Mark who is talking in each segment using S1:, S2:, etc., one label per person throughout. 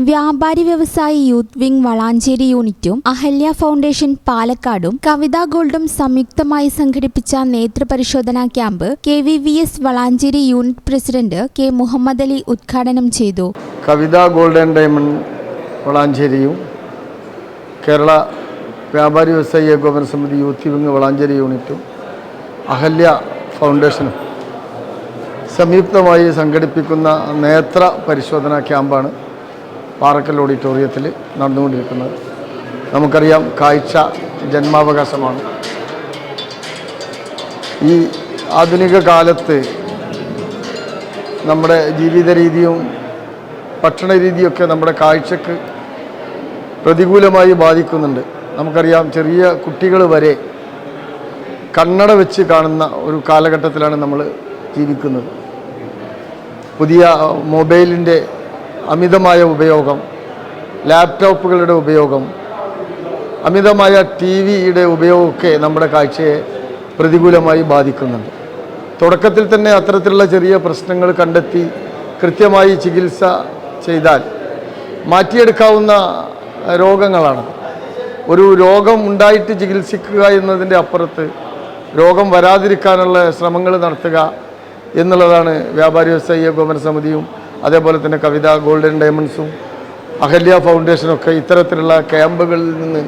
S1: വ്യാപാരി വ്യവസായി youth wing Valanchery യൂണിറ്റും അഹല്യ ഫൗണ്ടേഷൻ പാലക്കാടും കവിതാ ഗോൾഡും സംയുക്തമായി സംഘടിപ്പിച്ച നേത്രപരിശോധനാ camp KVVS Valanchery unit president K Muhammad Ali ഉദ്ഘാടനം ചെയ്തു.
S2: കവിതാ ഗോൾഡ് ആൻഡ് ഡയമണ്ട് വളാഞ്ചേരിയും കേരള വ്യാപാരി വ്യവസായി ഏകോപന സമിതി യൂത്ത് വിംഗ് വളാഞ്ചേരി യൂണിറ്റും അഹല്യ ഫൗണ്ടേഷനും സംയുക്തമായി സംഘടിപ്പിക്കുന്ന നേത്ര പരിശോധനാ ക്യാമ്പാണ് പാറക്കൽ ഓഡിറ്റോറിയത്തിൽ നടന്നുകൊണ്ടിരിക്കുന്നത്. നമുക്കറിയാം, കാഴ്ച ജന്മാവകാശമാണ്. ഈ ആധുനിക കാലത്ത് നമ്മുടെ ജീവിത രീതിയും ഭക്ഷണ രീതിയൊക്കെ നമ്മുടെ കാഴ്ചക്ക് പ്രതികൂലമായി ബാധിക്കുന്നുണ്ട്. നമുക്കറിയാം, ചെറിയ കുട്ടികൾ വരെ കണ്ണട വെച്ച് കാണുന്ന ഒരു കാലഘട്ടത്തിലാണ് നമ്മൾ ജീവിക്കുന്നത്. പുതിയ മൊബൈലിൻ്റെ അമിതമായ ഉപയോഗം, ലാപ്ടോപ്പുകളുടെ ഉപയോഗം, അമിതമായ TV-യുടെ ഉപയോഗമൊക്കെ നമ്മുടെ കാഴ്ചയെ പ്രതികൂലമായി ബാധിക്കുന്നുണ്ട്. തുടക്കത്തിൽ തന്നെ അത്തരത്തിലുള്ള ചെറിയ പ്രശ്നങ്ങൾ കണ്ടെത്തി കൃത്യമായി ചികിത്സ ചെയ്താൽ മാറ്റിയെടുക്കാവുന്ന രോഗങ്ങളാണ്. ഒരു രോഗം ഉണ്ടായിട്ട് ചികിത്സിക്കുക എന്നതിൻ്റെ അപ്പുറത്ത് രോഗം വരാതിരിക്കാനുള്ള ശ്രമങ്ങൾ നടത്തുക എന്നുള്ളതാണ് വ്യാപാരി വ്യവസായി ഏകോപന സമിതിയും അതേപോലെ തന്നെ കവിതാ ഗോൾഡ് ആൻഡ് ഡയമണ്ട്സും അഹല്യ ഫൗണ്ടേഷനൊക്കെ ഇത്തരത്തിലുള്ള ക്യാമ്പുകളിൽ നിന്ന്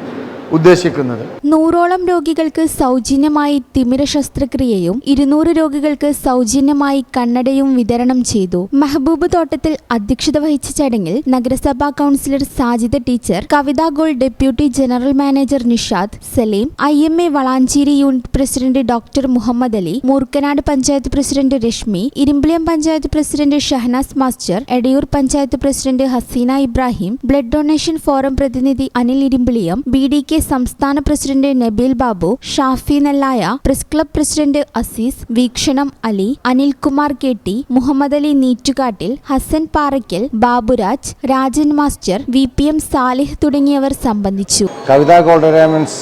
S2: ഉദ്ദേശിക്കുന്നത്.
S1: 100ഓളം രോഗികൾക്ക് സൗജന്യമായി തിമിര ശസ്ത്രക്രിയയും 200 രോഗികൾക്ക് സൗജന്യമായി കണ്ണടയും വിതരണം ചെയ്തു. മെഹബൂബ് തോട്ടത്തിൽ അധ്യക്ഷത വഹിച്ച ചടങ്ങിൽ നഗരസഭാ councillor Sajida teacher, Kavitha gold deputy general manager Nishad Salim, IMA Valanchery unit president doctor Muhammad Ali, Moorkanad panchayat president Reshmi, Irimbiliyam panchayat president Shahnas master, Edayur panchayat president Haseena Ibrahim, blood donation forum പ്രതിനിധി അനിൽ ഇരുമ്പിളിയം, BDK സംസ്ഥാന president Nabeel Babu, Shafi Nellaya, press club president Aziz, Veekshanam Ali, Anilkumar KT, Muhammad Ali Neettukattil, Hassan Parakkal, Baburaj, Rajan master, VPM Salih തുടങ്ങിയവർ സംബന്ധിച്ചു.
S3: കവിതാ ഗോൾഡ് ഡയമണ്ട്സ്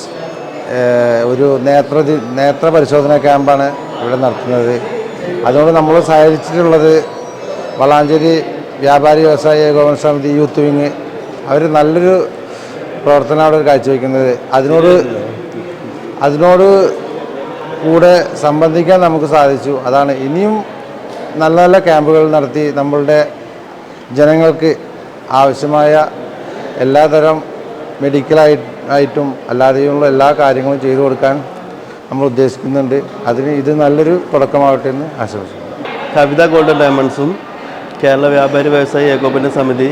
S3: ഒരു നേത്ര പരിശോധനാ ക്യാമ്പാണ് ഇവിടെ നടത്തുന്നത്. അതുകൊണ്ട് നമ്മൾ സഹകരിച്ചിട്ടുള്ളത് വളാഞ്ചേരി വ്യാപാരി വ്യവസായി ഏകോപന സമിതി യൂത്ത് വിങ്. അവർ നല്ലൊരു പ്രവർത്തനമാണ് കാഴ്ചവെക്കുന്നത്. അതിനോട് കൂടെ സംബന്ധിക്കാൻ നമുക്ക് സാധിച്ചു. അതാണ് ഇനിയും നല്ല നല്ല ക്യാമ്പുകൾ നടത്തി നമ്മളുടെ ജനങ്ങൾക്ക് ആവശ്യമായ എല്ലാതരം മെഡിക്കലായിട്ടും അല്ലാതെയുള്ള എല്ലാ കാര്യങ്ങളും ചെയ്തു കൊടുക്കാൻ നമ്മൾ ഉദ്ദേശിക്കുന്നുണ്ട്. അതിന് ഇത് നല്ലൊരു തുടക്കമാവട്ടെ എന്ന് ആശംസിക്കുന്നു.
S4: കവിതാ ഗോൾഡ് ഡയമണ്ട്സും കേരള വ്യാപാരി വ്യവസായി ഏകോപന സമിതി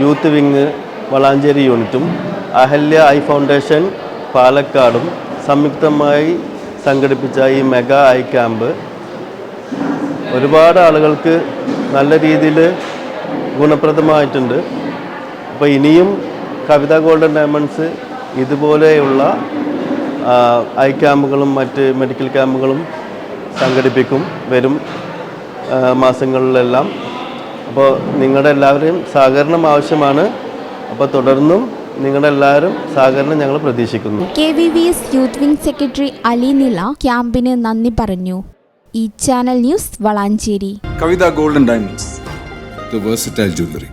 S4: യൂത്ത് വിങ് വളാഞ്ചേരി യൂണിറ്റും അഹല്യ ഫൗണ്ടേഷൻ പാലക്കാടും സംയുക്തമായി സംഘടിപ്പിച്ച ഈ മെഗാ ക്യാമ്പ് ഒരുപാട് ആളുകൾക്ക് നല്ല രീതിയിൽ ഗുണപ്രദമായിട്ടുണ്ട്. അപ്പോൾ ഇനിയും കവിതാ ഗോൾഡൻ ഡയമണ്ട്സ് ഇതുപോലെയുള്ള ക്യാമ്പുകളും മറ്റ് മെഡിക്കൽ ക്യാമ്പുകളും സംഘടിപ്പിക്കും വരും മാസങ്ങളിലെല്ലാം. അപ്പോൾ നിങ്ങളുടെ എല്ലാവരെയും സഹകരണം ആവശ്യമാണ്. അപ്പോൾ തുടർന്നും നിങ്ങളുടെ എല്ലാവരും സഹകരണം ഞങ്ങൾ പ്രതീക്ഷിക്കുന്നു.
S1: KVVS youth wing secretary Ali നില ക്യാമ്പിന് നന്ദി പറഞ്ഞു. ഈ ചാനൽ ന്യൂസ് വളാഞ്ചേരി.
S5: കവിതാ gold and diamonds, the versatile jewellery.